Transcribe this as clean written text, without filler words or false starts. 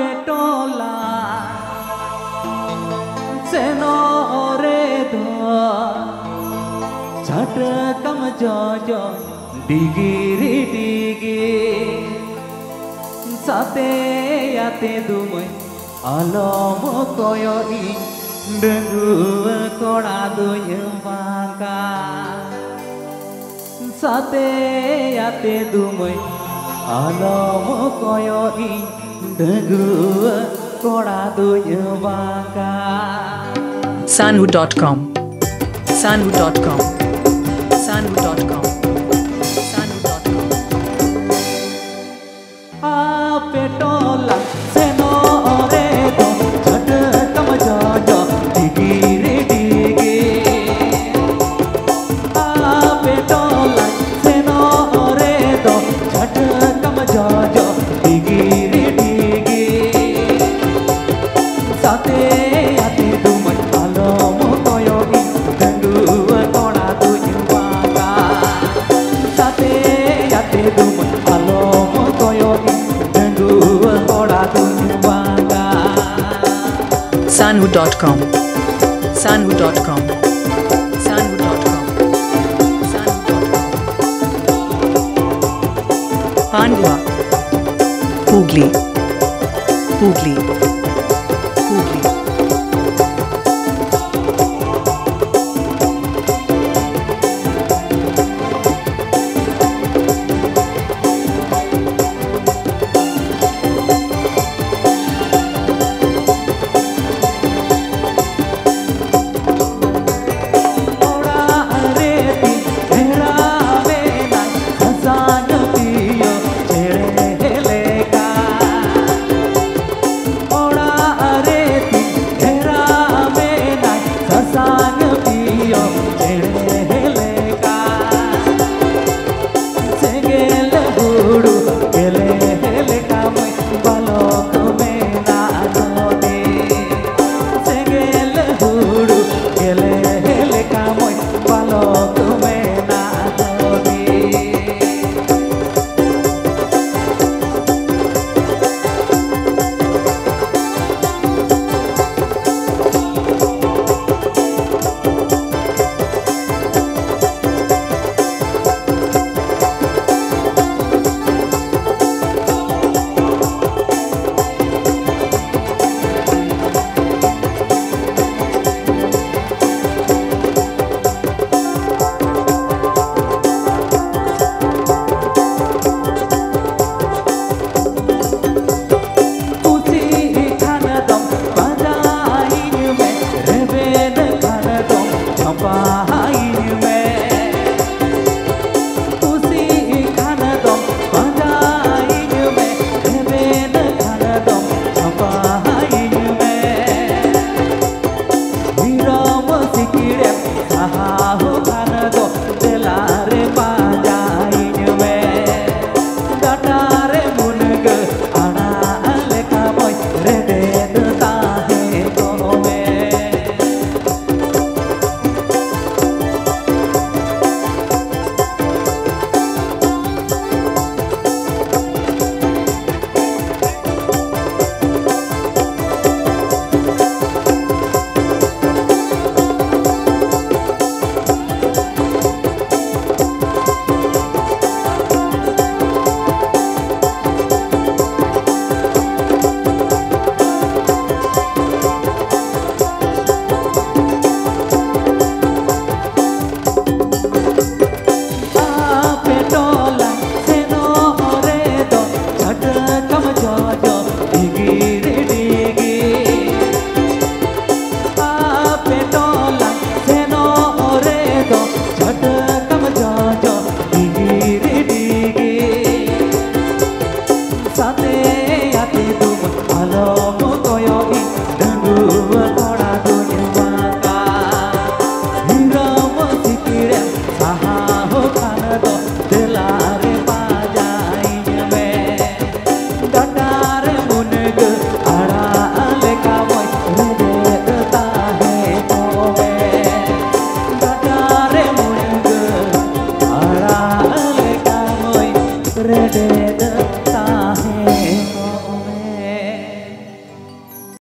petola senore do chata kam jojo digiri digi sate ate dumai alom koyo I dengu koda dunya bangka sate ate dumai alom koyo I dengu koda dunya bangka Sanhu.com Sanhu.com Sanhu.com Sanhu.com petola senore do chata kam jojo digiri digi petola senore do chata kam jojo digiri digi sate ate dumai alom koyo I dengu koda dunya bangka sate ate dumai alom koyo I Sanhu.com Sanhu.com Sanhu.com Sanhu.com Pandua Hooghly Hooghly Hooghly sate ate dumai alom